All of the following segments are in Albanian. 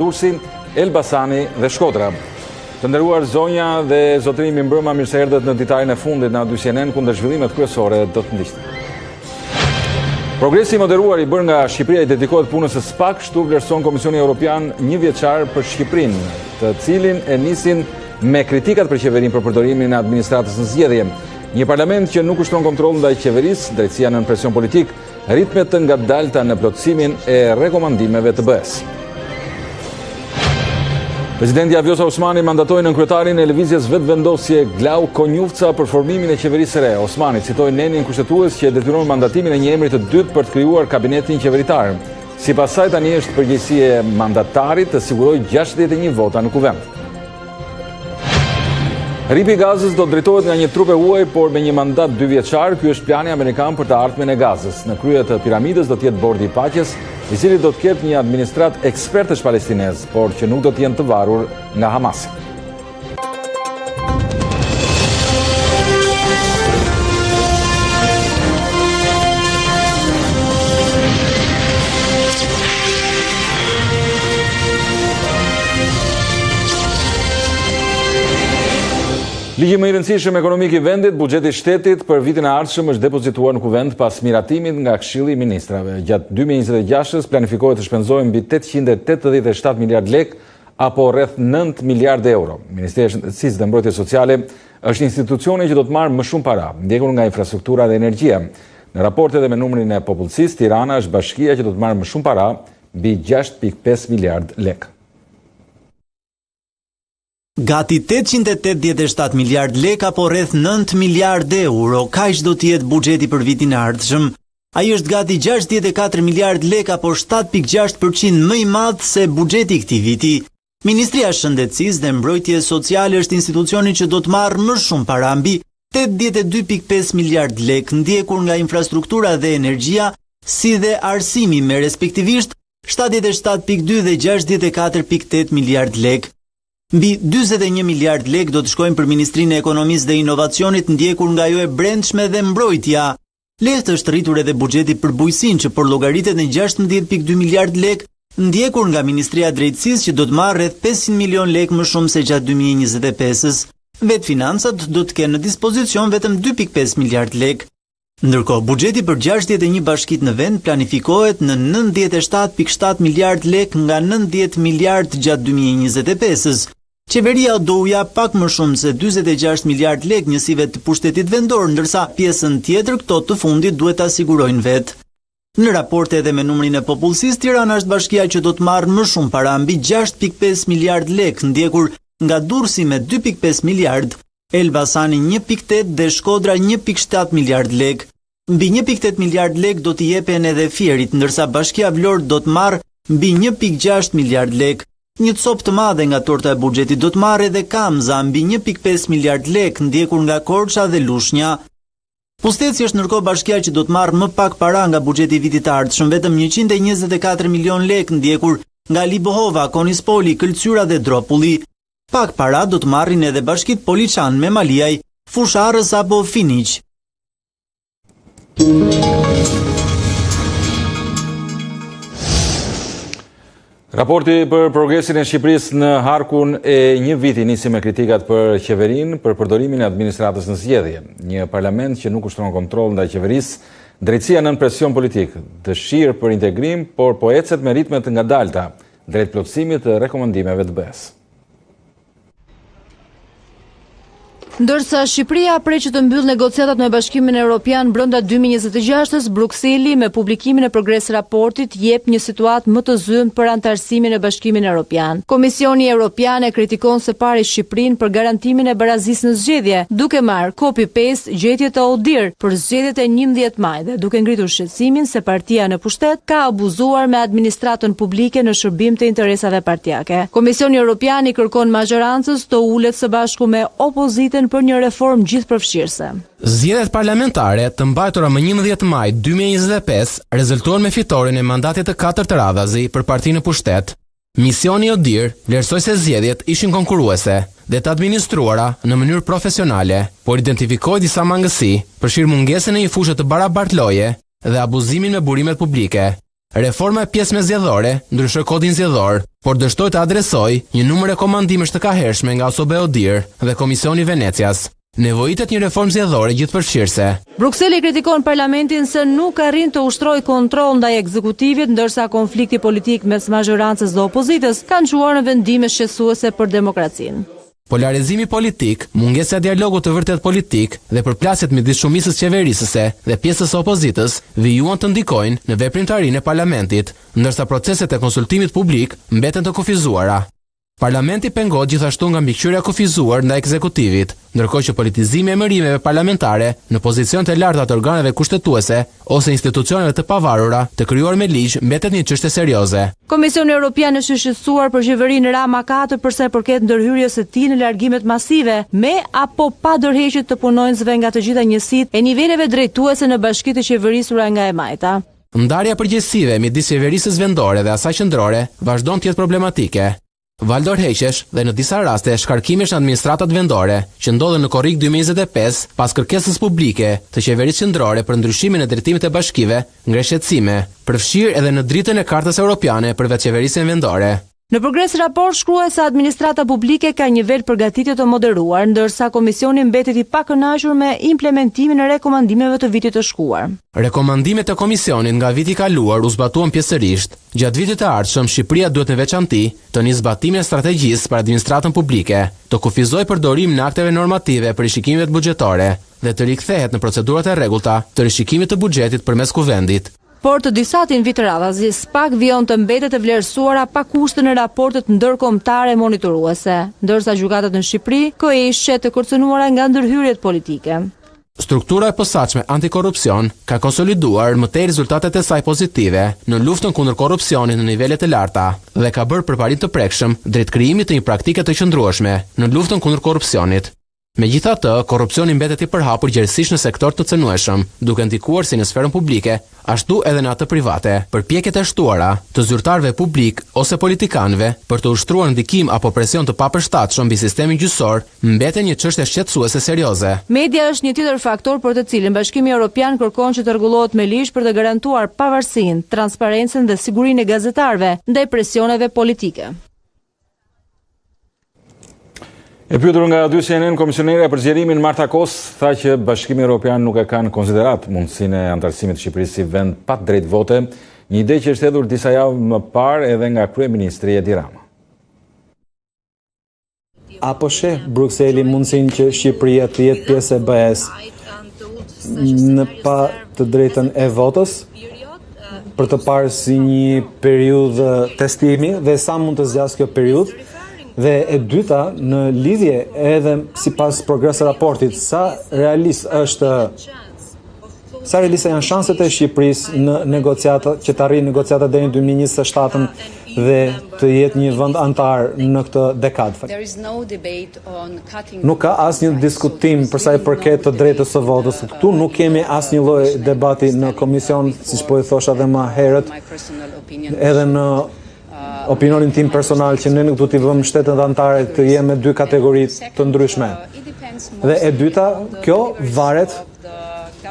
Durrësi, Elbasani dhe Shkodra. Të nderuar zonja dhe zotëri mbrëma, mirë se erdhët në ditarin e fundit në A2CNN kundër zhvillimet kryesore do të ndiqni. Progresi i moderuar i bërë nga Shqipëria i dedikohet punës së SPAK, kështu vlerëson Komisioni Evropian një vjeçar për Shqipërinë, të cilin e nisin me kritikat për qeverinë për përdorimin e administratës në zgjedhje. Një parlament që nuk ushtron kontroll ndaj qeverisë, drejtësia nën presion politik, ritme të ngadalta në plotësimin e rekomandimeve të BE-s. Presidenti Vjosa Osmani mandatoi nën kryetarin e lëvizjes vetëvendosje Glau Konjufca për formimin e qeverisë së re. Osmani citoi nenin kushtetues që detyron mandatimin e një emri të dytë për të krijuar kabinetin qeveritar. Sipas saj tani është përgjegjësi e mandatarit të sigurojë 61 vota në kuvend. Ripi i Gazës do të drejtohet nga një trup e huaj, por me një mandat 2 vjeçar. Ky është plani amerikan për të ardhmen e Gazës. Në krye të piramidës do të jetë bordi i paqes, i cili do të ketë një administrat ekspertësh palestinez, por që nuk do të jenë të varur nga Hamasi. Ligji më i rëndësishëm ekonomik i vendit, buxheti i shtetit për vitin e ardhshëm është depozituar në kuvend pas miratimit nga Këshilli i Ministrave. Gjatë 2026-s planifikohet të shpenzohen mbi 887 miliard lek apo rreth 9 miliardë euro. Ministria e Shëndetësisë dhe Mbrojtjes Sociale është institucioni që do të marrë më shumë para, ndjekur nga infrastruktura dhe energjia. Në raport edhe me numrin e popullsisë, Tirana është bashkia që do të marrë më shumë para, mbi 6.5 miliard lek. Gati 887 miliard lek apo rreth 9 miliard euro, kaq do të jetë buxheti për vitin e ardhshëm. Ai është gati 64 miliard lek apo 7.6% më i madh se buxheti i këtij viti. Ministria e Shëndetësisë dhe Mbrojtjes Sociale është institucioni që do të marrë më shumë para, mbi 82.5 miliard lek, ndjekur nga infrastruktura dhe energjia, si dhe arsimi me respektivisht 77.2 dhe 64.8 miliard lek. Mbi 41 miliard lek do të shkojnë për Ministrinë e Ekonomisë dhe Inovacionit, ndjekur nga ajo e brendshme dhe mbrojtja. Lehtë është rritur edhe buxheti për bujqësinë që përllogaritet në 16.2 miliard lek, ndjekur nga Ministria e Drejtësisë që do të marrë rreth 500 milion lek më shumë se gjatë 2025-s. Vetë financat do të kenë në dispozicion vetëm 2.5 miliard lek. Ndërkohë, buxheti për 61 bashkitë në vend planifikohet në 97.7 miliard lek nga 90 miliard gjatë 2025-s. Qeveria do u jap pak më shumë se 46 miliard lek njësive të pushtetit vendor, ndërsa pjesën tjetër këto të fundit duhet ta sigurojnë vetë. Në raport edhe me numrin e popullsisë, Tirana është bashkia që do të marrë më shumë para, mbi 6.5 miliard lek, ndjekur nga Durrësi me 2.5 miliard, Elbasani 1.8 dhe Shkodra 1.7 miliard lek. Mbi 1.8 miliard lek do t'i jepen edhe Fierit, ndërsa Bashkia Vlorë do të marrë mbi 1.6 miliard lek. Një copë të madhe nga torta e buxhetit do të marrë edhe Kamza mbi 1.5 miliard lek, ndjekur nga Korça dhe Lushnja. Pusteci është ndërkohë bashkia që do të marrë më pak para nga buxheti i vitit të ardhshëm, vetëm 124 milion lek, ndjekur nga Libohova, Konispoli, Këlcyra dhe Dropulli. Pak para do të marrin edhe bashkitë Poliçan me Maliaj, Fusharës apo Finiq. Raporti për progresin e Shqipërisë në harkun e një viti nisi me kritikat për qeverinë për përdorimin e administratës në zgjedhje. Një parlament që nuk ushtron kontroll ndaj qeverisë, drejtësia nën presion politik, dëshirë për integrim, por po ecet me ritme të ngadalta drejt plotësimit të rekomandimeve të BE-s. Ndërsa Shqipëria prej që të mbyll negociatat me Bashkimin Evropian brenda 2026-s, Brukseli me publikimin e progres raportit jep një situatë më të zyrtare për antarësimin e Bashkimin Evropian. Komisioni Evropian e kritikon së pari Shqipërinë për garantimin e barazisë në zgjedhje, duke marrë copy-paste gjetjet e ODIHR për zgjedhjet e 11 maj dhe duke ngritur shqetësimin se partia në pushtet ka abuzuar me administratën publike në shërbim të interesave partijake. Komisioni Evropian i kërkon majorancës të ulet së bashku me opozitën për një reformë gjithëpërfshirëse. Zgjedhjet parlamentare të mbajtura më 11 maj 2025 rezultuan me fitoren e mandatit të 4 radhazi për partinë në pushtet. Misioni ODIHR vlerësoi se zgjedhjet ishin konkurruese dhe të administruara në mënyrë profesionale, por identifikoi disa mangësi, përfshirë mungesën e një fushë të barabartloje dhe abuzimin me burimet publike. Reforma e pjesëme zgjedhore ndryshoi kodin zgjedhor, por dështoi të adresojë një numër rekomandimesh të kahershme nga OSBE ODIHR dhe Komisioni i Venecias. Nevojitet një reformë zgjedhore gjithëpërfshirëse. Brukseli kritikon parlamentin se nuk arrin të ushtrojë kontroll ndaj ekzekutivit, ndërsa konflikti politik mes mazhorancës dhe opozitës kanë çuar në vendime shqetësuese për demokracinë. Polarizimi politik, mungesa e dialogut të vërtet politik dhe përplasjet midis shumicës qeverisëse dhe pjesës së opozitës vijuan të ndikojnë në veprimtarinë e parlamentit, ndërsa proceset e konsultimit publik mbeten të kufizuara. Parlamenti pengohet gjithashtu nga mbikëqyrja kufizuar ndaj ekzekutivit, ndërkohë që politizimi e emërimeve parlamentare në pozicionet e larta të organeve kushtetuese ose institucioneve të pavarura të krijuar me ligj mbetet një çështje serioze. Komisioni Evropian është i shqetësuar për qeverinë Rama 4 për sa i përket ndërhyrjes së tij në largimet masive me apo pa ndërheqje të punonjësve nga të gjitha njësitë e niveleve drejtuese në bashkitë të qeverisura nga e majta. Ndarja përgjegjësive midis qeverisës vendore dhe asaj qendrore vazhdon të jetë problematike. Valdorheqesh dhe në disa raste shkarkimesh në administratat vendore që ndodhen në korrik 2025 pas kërkesës publike të qeverisë qendrore për ndryshimin e drejtimit të bashkive ngre shqetësime, përfshirë edhe në dritën e kartës europiane për vetë qeverisjen vendore. Në Progres raport shkruhet se administrata publike ka një nivel përgatitje të moderuar, ndërsa komisioni mbetet i pakënaqur me implementimin e rekomandimeve të vitit të shkuar. Rekomandimet e komisionit nga viti i kaluar u zbatuan pjesërisht. Gjatë vitit të ardhshëm, Shqipëria duhet në veçanti të nisë zbatimin e strategjisë për administratën publike, të kufizojë përdorimin e akteve normative për rishikimeve buxhetare dhe të rikthehet në procedurat e rregullta të rishikimit të buxhetit përmes kuvendit. Por të disa të invitëradhazi SPAK vijon të mbetet e vlerësuara pa kushte në raportet ndërkombëtare monitoruese, ndërsa gjykatat në Shqipëri koheshet të kërcënuara nga ndërhyrjet politike. Struktura e posaçme antikorrupsion ka konsoliduar më tej rezultatet e saj pozitive në luftën kundër korrupsionit në nivele të larta dhe ka bërë përparim të prekshëm drejt krijimit të një praktike të qëndrueshme në luftën kundër korrupsionit. Megjithatë, korrupsioni mbetet i përhapur gjerësisht në sektor të cënueshëm, duke ndikuar si në sferën publike, ashtu edhe në atë private. Përpjekjet e shtuara të zyrtarëve publik ose politikanëve për të ushtruar ndikim apo presion të papërshtatshëm mbi sistemin gjyqësor mbeten një çështje shqetësuese serioze. Media është një tjetër faktor për të cilin Bashkimi Evropian kërkon që të rregullohet me ligj për të garantuar pavarësinë, transparencën dhe sigurinë e gazetarëve ndaj presioneve politike. E pyetur nga dy CNN, komisionere për zgjerimin Marta Kos tha që Bashkimi Evropian nuk e ka në konsiderat mundësinë e antarësimit të Shqipërisë si vend pa drejt vote, një ide që është hedhur disa javë më parë edhe nga kryeministri Edi Rama. Apo sheh Brukseli mundësinë që Shqipëria të jetë pjesë e BE-s në pa të drejtën e votës, për të parë si një periudhë testimi dhe sa mund të zgjasë kjo periudhë. Dhe e dyta, në lidhje edhe sipas Progres raportit, sa realiste janë shanset e Shqipërisë në negociata, që të arrijë negociata deri në 2027 dhe të jetë një vend antar në këtë dekadë. Nuk ka asnjë diskutim për sa i përket të drejtës së votës. Këtu nuk kemi asnjë lloj debati në komision, siç po i thosha edhe më herët, edhe në opinionin tim personal që ne nuk do t'i vëmë shtetet anëtare të jenë me dy kategori të ndryshme. Dhe e dyta, kjo varet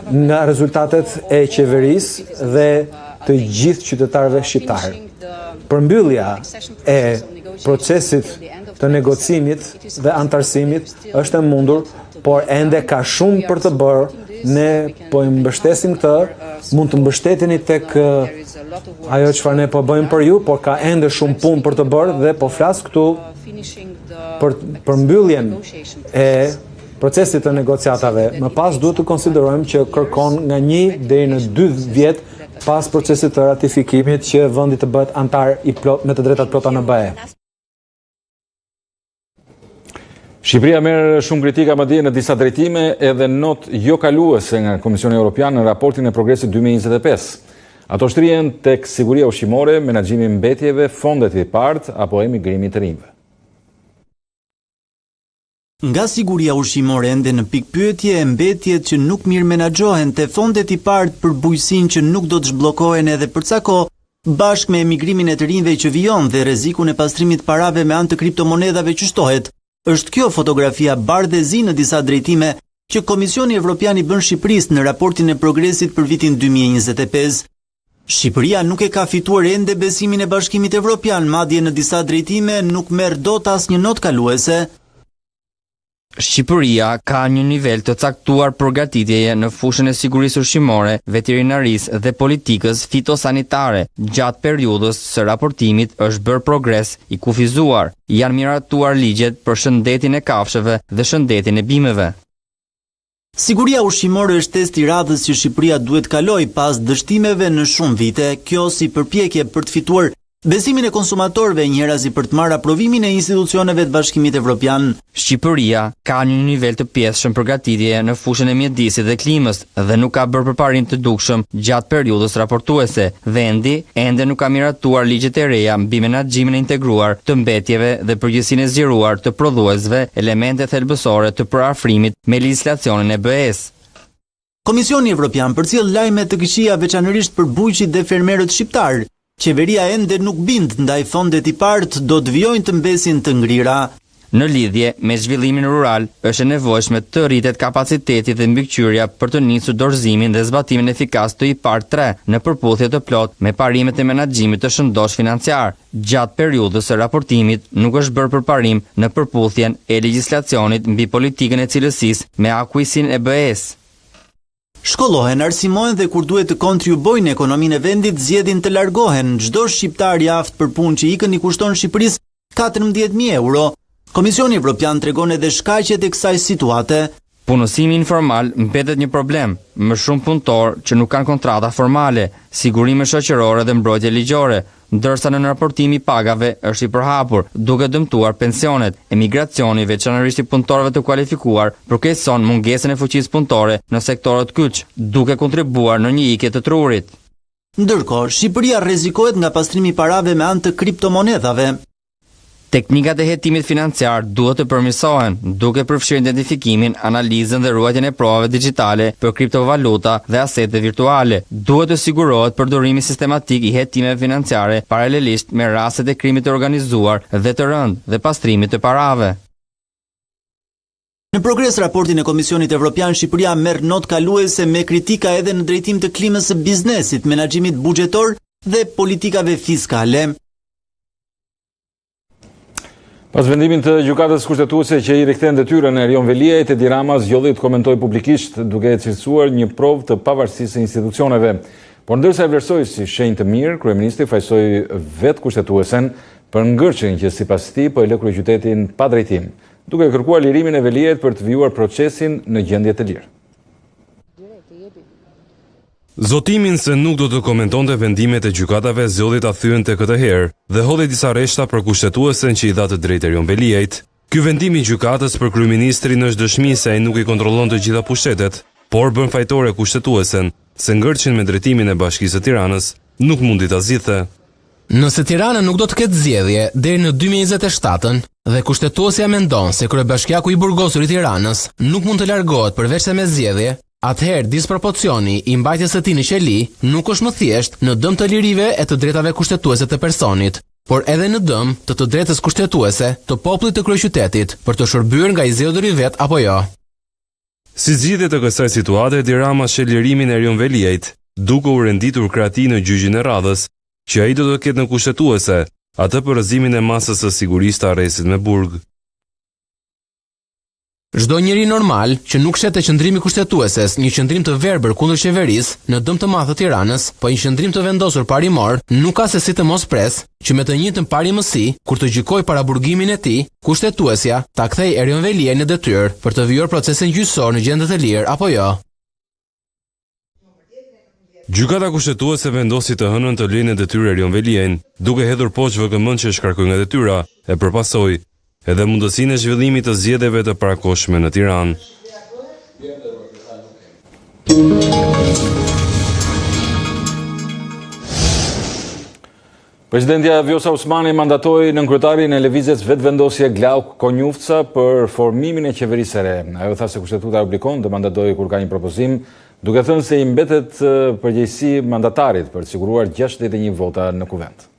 nga rezultatet e qeverisë dhe të gjithë qytetarëve shqiptarë. Përmbyllja e procesit të negocimit dhe antarësimit është e mundur, por ende ka shumë për të bërë. Ne po i mbështesim këtë, mund të mbështeteni tek ajo çfarë ne po bëjmë për ju, por ka ende shumë punë për të bërë dhe po flas këtu për mbylljen e procesit të negociatave. Më pas duhet të konsiderojmë që kërkon nga 1 deri në 2 vjet pas procesit të ratifikimit që vendi të bëhet antar i plot me të drejtat plota në BE. Shqipëria merr shumë kritika madje në disa drejtime edhe not jo kaluese nga Komisioni Evropian në raportin e progresit 2025. Ato shtrihen tek siguria ushqimore, menaxhimi i mbetjeve, fondet i parë apo emigrimi të rinjve. Nga siguria ushqimore ende në pikpyetje e mbetjet që nuk mirë menaxhohen te fondet i parë për bujqësinë që nuk do të zhbllokohen edhe për ca kohë, bashkë me emigrimin e të rinjve që vijon dhe rrezikun e pastrimit parave me anë të kriptomonedhave që shtohet. Është kjo fotografia bardhëzi në disa drejtime që Komisioni Evropian i bën Shqipërisë në raportin e progresit për vitin 2025. Shqipëria nuk e ka fituar ende besimin e Bashkimit Evropian, madje në disa drejtime nuk merr dot asnjë notë kaluese. Shqipëria ka një nivel të caktuar përgatitjeje në fushën e sigurisë ushqimore, veterinarisë dhe politikës fitosanitare. Gjatë periudhës së raportimit është bërë progres i kufizuar. Janë miratuar ligjet për shëndetin e kafshëve dhe shëndetin e bimëve. Siguria ushqimore është test i radhës që Shqipëria duhet kaloj pas dështimeve në shumë vite, kjo si përpjekje për të fituar besimin e konsumatorëve njëherësi për të marrë aprovimin e institucioneve të Bashkimit Evropian. Shqipëria ka një nivel të pjesshëm përgatitjeje në fushën e mjedisit dhe klimës dhe nuk ka bërë përparim të dukshëm gjatë periudhës raportuese. Vendi ende nuk ka miratuar ligjet e reja mbi menaxhimin e integruar të mbetjeve dhe përgjegjësinë e zgjeruar të prodhuesve, elemente thelbësore të parafrimit me legjislacionin e BE-s. Komisioni Evropian përcjell lajme të këqija veçanërisht për bujqit dhe fermerët shqiptar. Qeveria ende nuk bind ndaj fondet i partë do të vijojnë të mbesin të ngrira. Në lidhje me zhvillimin rural, është e nevojshme të rritet kapaciteti dhe mbikëqyrja për të nisur dorëzimin dhe zbatimin efikas të IPAR 3 në përputhje të plot me parimet e menaxhimit të shëndosh financiar. Gjatë periudhës së raportimit nuk është bërë përparim në përputhjen e legjislacionit mbi politikën e cilësisë me akuisin e BE-s. Shkollohen, arsimohen dhe kur duhet të kontribojnë në ekonominë e vendit, zgjedhin të largohen. Çdo shqiptar i aftë për punë që ikën i kushton Shqipërisë 14.000 euro. Komisioni Evropian tregon edhe shkaqet e kësaj situate. Punësimi informal mbetet një problem, më shumë punëtor që nuk kanë kontrata formale, sigurime shoqërore dhe mbrojtje ligjore, ndërsa në raportimi i pagave është i përhapur, duke dëmtuar pensionet. Emigracioni, veçanërisht i punëtorëve të kualifikuar, përkeqëson mungesën e fuqisë punëtore në sektorët kyç, duke kontribuar në një ikje të trurit. Ndërkohë, Shqipëria rrezikohet nga pastrimi i parave me anë të kriptomonedhave. Teknikat e hetimit financiar duhet të përmirësohen, duke përfshirë identifikimin, analizën dhe ruajtjen e provave digjitale për kriptovaluta dhe asete virtuale. Duhet të sigurohet përdorimi sistematik i hetimeve financiare paralelisht me rastet e krimit të organizuar dhe të rënd dhe pastrimit të parave. Në progres raportin e Komisionit Evropian, Shqipëria merr notë kaluese me kritika edhe në drejtim të klimës së biznesit, menaxhimit buxhetor dhe politikave fiskale. Pas vendimin të gjykatës kushtetuese që i rikthen detyrën e Erion Veliajt, Edi Rama zgjodhi të komentoj publikisht duke cilësuar një provë të pavarësisë së institucioneve. Por ndërsa e vlerësoi si shenjë të mirë, kryeministri fajsoi vetë kushtetuesen për ngërçjen që sipas tij po e lë kryeqytetin pa drejtim, duke kërkuar lirimin e Veliajt për të vijuar procesin në gjendje të lirë. Zotimin se nuk do të komentonte vendimet e gjykatave zgjodhi ta thyente këtë herë dhe hodhi disa rreshta për kushtetuesen që i dha të drejtë Erion Veliajt. Ky vendim i gjykatës për kryeministrin është dëshmi se ai nuk i kontrollon të gjitha pushtetet, por bën fajtore kushtetuesen se ngërçjen me drejtimin e Bashkisë së Tiranës nuk mundi ta zgjidhte. Nëse Tirana nuk do të ketë zgjedhje deri në 2027 dhe kushtetuesja mendon se kryebashkiaku i burgosur i Tiranës nuk mund të largohet përveç se me zgjedhje, atëherë disproporcioni i mbajtjes së tij në qeli nuk është më thjesht në dëm të lirive e të drejtave kushtetuese të personit, por edhe në dëm të drejtës kushtetuese të popullit të kryeqytetit për të shërbyer nga i zgjedhuri vet apo jo. Si zgjidhje të kësaj situate, Edi Rama sheh lirimin e Erion Veliajt, duke u renditur krahati në gjyqin e radhës, që ai do të ketë në kushtetuese atë për rrëzimin e masës së sigurisë të arrestit me burg. Çdo njeri normal që nuk shet te qendrimi kushtetueses një qendrim të verbër kundër qeverisë në dëm të madh të Tiranës, po një qendrim të vendosur parimor, nuk ka se si të mos pres që me të njëjtën parimësi, kur të gjykojë para burgimin e tij, kushtetuesja ta kthejë Erion Veliajt në detyrë për të vijur procesin gjyqësor në gjendje të lirë apo jo. Gjykata kushtetuese vendosi të hënën të lënë në detyrë Erion Veliajt, duke hedhur poshtë VKM që shkarkoi nga detyra e përpasoi edhe mundësinë e zhvillimit të zgjedhjeve të parakohshme në Tiranë. Presidentja Vjosa Osmani mandatoi nënkryetarin e lëvizjes vetëvendosje Glauk Konjufca për formimin e qeverisë së re. Ajo tha se kushtetuta oblikon të mandatojë kur ka një propozim, duke thënë se i mbetet përgjegjësi mandatarit për të siguruar 61 vota në kuvend.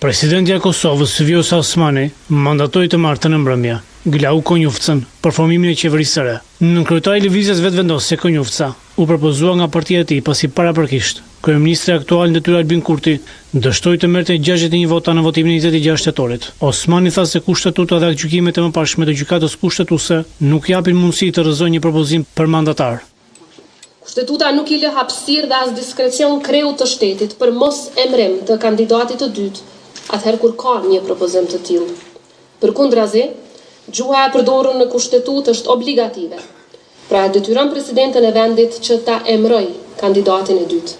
Presidentja e Kosovës, Vjosa Osmani, mandatoi të martën e mbrëmje Glauk Konjufcën për formimin e qeverisë së re. Nënkryetari i lëvizjes vetëvendosje Konjufca u propozua nga partia e tij pasi paraprakisht kryeministri aktual në detyrë Albin Kurti dështoi të merrte 61 vota në votimin e 26 shtetorit. Osmani tha se kushtetuta dhe gjykimet e mëparshme të gjykatës kushtetuese nuk japin mundësi të rrëzojnë një propozim për mandatar. Kushtetuta nuk i lë hapësirë dhe as diskrecion kreut të shtetit për mos emrim të kandidatit të dytë, atëherë kur ka një propozim të tillë. Përkundrazi, gjuha e përdorur në kushtetutë është obligative. Pra detyron presidentin e vendit që ta emroj kandidatin e dytë.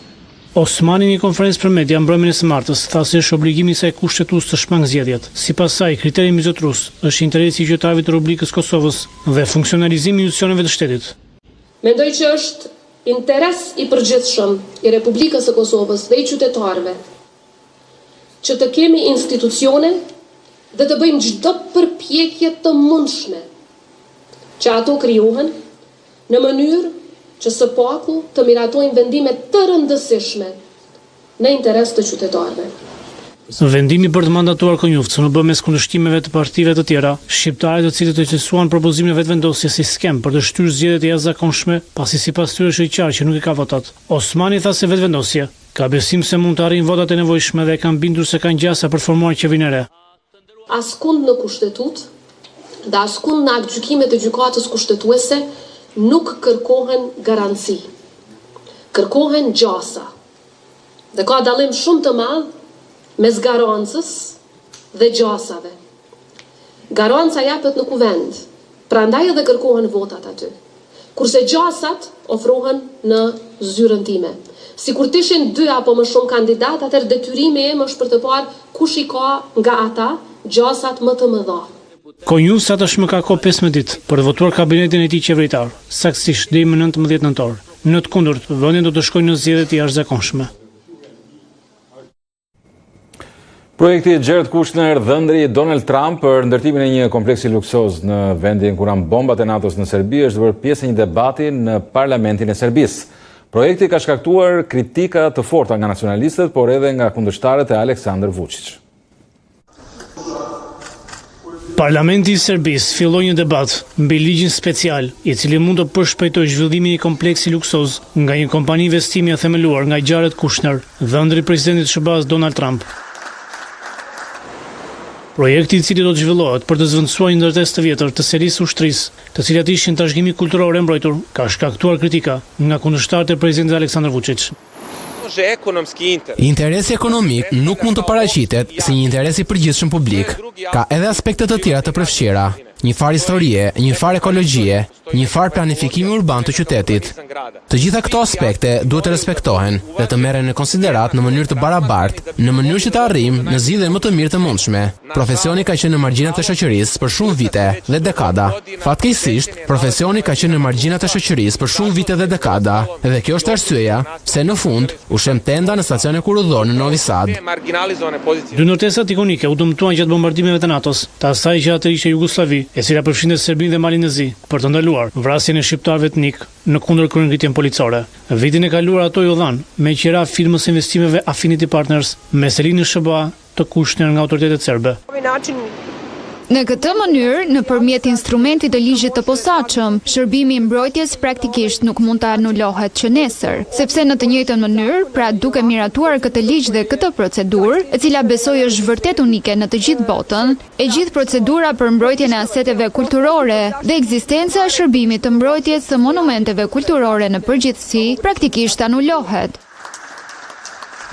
Osmani në një konferencë për media mbrëmjen e së martës tha se është obligimi i saj kushtetues të shmang zgjedhjet. Sipas saj, kriteri mizotrus është interesi i qytetarëve të Republikës Kosovës dhe funksionalizimi i institucioneve të shtetit. Mendoj që është interes i përgjithshëm i Republikës së Kosovës dhe i qytetarëve që të kemi institucione dhe të bëjmë çdo përpjekje të mundshme që ato krijohen në mënyrë që së paku të miratojnë vendime të rëndësishme në interes të qytetarëve. Vendimi për të mandatuar Konjufcën u bë mes kundërshtimeve të partive të tjera, shqiptarë të cilët cilësuan propozimin e vetëvendosjes si skem për të shtyrë zgjedhjet e jashtëzakonshme, pasi sipas tyre është i qartë që nuk i ka votat. Osmani tha se vetëvendosja ka besim se mund të arrijë votat e nevojshme dhe kanë bindur se kanë gjasa për formuar qeverinë e re. Askund në kushtetutë dhe askund në aktgjykimet e gjykatës kushtetuese nuk kërkohen garanci, kërkohen gjasa. Dhe ka dallim shumë të madh mes garancës dhe gjasave. Garanca japet në kuvend, prandaj edhe kërkohen votat aty. Kurse gjasat ofrohen në zyrën time. Si kur tishin 2 apo më shumë kandidat, atëherë detyrimi im është për të parë kush i ka nga ata gjasat më të mëdha. Konjufca tashmë ka kohë 15 ditë për të votuar kabinetin e tij qeveritar, saktësisht deri më 19 nëntor. Në të kundërt, vendi do të shkojë në zgjedhje të jashtëzakonshme. Projekti Jared Kushner dhëndri Donald Trump për ndërtimin e një kompleksi luksoz në vendin ku ran bombat e NATO-s në Serbi është bërë pjesë e një debati në parlamentin e Serbisë. Projekti ka shkaktuar kritika të forta nga nacionalistët, por edhe nga kundërshtarët e Aleksandar Vučić. Parlamenti i Serbisë filloi një debat mbi ligjin special, i cili mund të përshpejtojë zhvillimin e një kompleksi luksoz nga një kompani investimi e themeluar nga Jared Kushner, dhëndri presidentit SBA-s Donald Trump. Projekti i cili do të zhvillohet për të zvendësuar një ndërtesë të vjetër të serisë ushtrisë, të cilat ishin trashëgimi kulturor e mbrojtur, ka shkaktuar kritika nga kundërshtarët e presidentit Aleksandar Vučić. Interesi ekonomik nuk mund të paraqitet si një interes i përgjithshëm publik. Ka edhe aspekte të tjera të përfshira, një farë historie, një farë ekologjie, një farë planifikimi urban të qytetit. Të gjitha këto aspekte duhet të respektohen dhe të merren në konsiderat në mënyrë të barabartë, në mënyrë që të arrijmë në zgjidhjen më të mirë të mundshme. Profesioni ka qenë në margjinat e shoqërisë për shumë vite dhe dekada. Fatkeqësisht, profesioni ka qenë në margjinat e shoqërisë për shumë vite dhe dekada, dhe kjo është arsyeja pse në fund u shem tenda në stacionin kurrëdhor në Novi Sad. 2 ndërtesat ikonike u dëmtuan gjatë bombardimeve të NATO-s, të asaj që atëherë ishte Jugosllavi, e cila përfshinte Serbinë dhe Malinezi, për të ndaluar vrasjen e shqiptarëve etnik në kundër kryengritjen policore. Vitin e kaluar ato u dhan me qira firmës së investimeve Affinity Partners me selinë SBA të Kushner nga autoritetet serbe. Në këtë mënyrë, nëpërmjet instrumentit të ligjit të posaçëm, shërbimi i mbrojtjes praktikisht nuk mund të anulohet që nesër, sepse në të njëjtën mënyrë, pra duke miratuar këtë ligj dhe këtë procedurë, e cila besoj është vërtet unike në të gjithë botën, e gjithë procedura për mbrojtjen e aseteve kulturore dhe ekzistenca e shërbimit të mbrojtjes së monumenteve kulturore në përgjithësi praktikisht anulohet.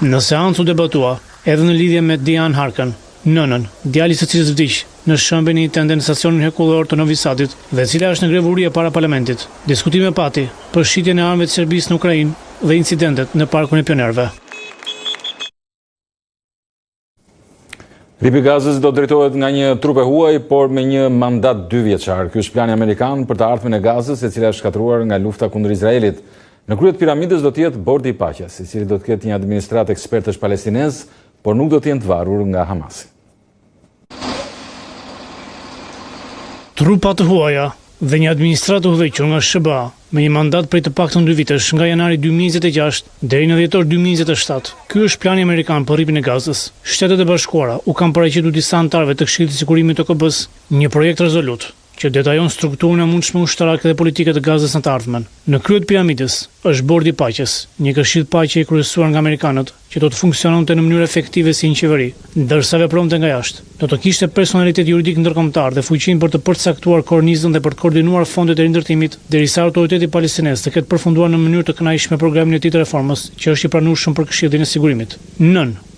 Në seancë u debatua edhe në lidhje me Diane Harken, nënën, djali së cilës vdiq në shëmbën e një tende në stacionin hekullor të Novi Sadit dhe cila është në grevurie para parlamentit. Diskutime pati për shitjen e armëve të Serbisë në Ukrainë dhe incidentet në parkun e pionerëve. Ripi Gazës do drejtohet nga një trup e huaj, por me një mandat 2 vjeçar. Ky është plani amerikan për të ardhmen e Gazës, e cila është shkatruar nga lufta kundër Izraelit. Në krye të piramidës do të jetë bordi i paqes, i cili do të ketë një administratë ekspertësh palestinez, por nuk do të jenë të varur nga Hamasi. Trupa të huaja dhe një administratë udhëhequr nga SBA me një mandat prej të paktën 2 vitesh nga janari 2026 deri në dhjetor 2027. Ky është plani amerikan për rripin e Gazës. Shtetet e Bashkuara u kanë paraqitur disa anëtarëve të Këshillit të Sigurimit të OKB-s një projekt rezolut që detajon strukturën e mundshme ushtarake dhe politike të Gazës në të ardhmen. Në krye të piramidës është bordi i paqes, një këshill paqe i kryesuar nga amerikanët, që do të funksiononte në mënyrë efektive si një qeveri, ndërsa vepronte nga jashtë. Do të kishte personalitet juridik ndërkombëtar dhe fuqinë për të përcaktuar kornizën dhe për të koordinuar fondet e rindërtimit, derisa autoriteti palestinez të ketë përfunduar në mënyrë të kënaqshme programin e tij të reformës, që është i pranueshëm për Këshillin e Sigurimit.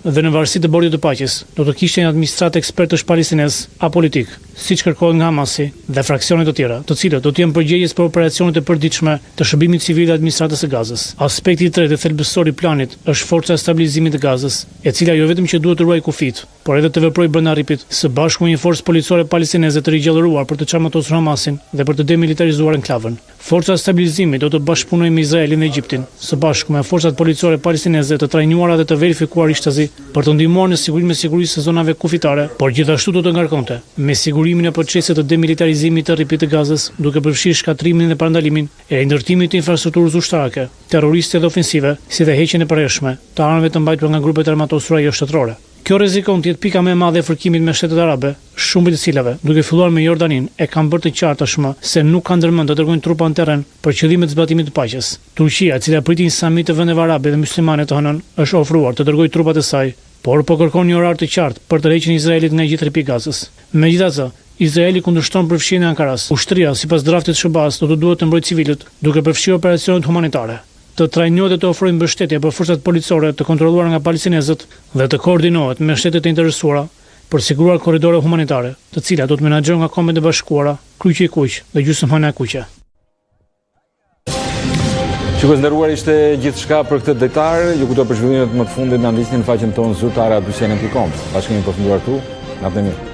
Dhe në varësi të bordit të paqes, do të kishte një administratë ekspertësh palestinez apolitik, siç kërkohet nga Hamasi dhe fraksionet të tjera, të cilët do të jenë përgjegjës për operacionet e përditshme të shërbimit civil të administratës së Gazës. Aspekti i tretë dhe thelbësor i planit është forca e stabilizimit të Gazës, e cila jo vetëm që duhet të ruajë kufit, por edhe të veprojë brenda rripit së bashku me një forcë policore palestineze të rigjallëruar për të çarmatosur Hamasin dhe për të demilitarizuar enklavën. Forca e stabilizimit do të bashkëpunojë me Izraelin dhe Egjiptin, së bashku me forcat policore palestineze të trajnuara dhe të verifikuar ishtazi për të ndihmuar në sigurimin e sigurisë së zonave kufitare, por gjithashtu do të ngarkonte me sigurimin e procesit të demilitarizimit të rripit të Gazës, duke përfshirë shkatrimin dhe parandalimin e ndërtimit të infrastrukturës ushtarake, terroriste dhe ofensive, si dhe heqjen e përhershme të armëve të mbajtura nga grupet armatosura joshtëtërore. Kjo rrezikon të jetë pika më e madhe e fërkimit me Shtetet Arabe, shumë të cilave, duke filluar me Jordanin, e kanë bërë të qartë tashmë se nuk kanë ndërmend të dërgojnë trupa në terren për qëllime të zbatimit të paqes. Turqia, e cila priti një samit të vendeve arabe dhe myslimane të hënën, është ofruar të dërgojë trupat e saj, por po kërkon një orar të qartë për të heqjen e Izraelit nga gjithë rripi i Gazës. Megjithatë, Izraeli kundërshton përfshirjen e Ankaras. Ushtria, sipas draftit të SBA-s, do të duhet të mbrojë civilët, duke përfshirë operacionet humanitare, të trajnohet dhe të ofrojë mbështetje për forcat policore të kontrolluara nga palestinezët dhe të koordinohet me shtetet e interesuara për siguruar korridore humanitare, të cilat do të menaxhohen nga Kombet e Bashkuara, Kryqi i Kuq dhe gjysmëhënia e Kuqe. Shikues nderuar, ishte gjithçka për këtë detar. Ju kujtoj për zhvillimet më të fundit na ndiqni në faqen tonë zyrtare@dyqenen.com. Bashkëpunimi përfunduar këtu. Natën e mirë.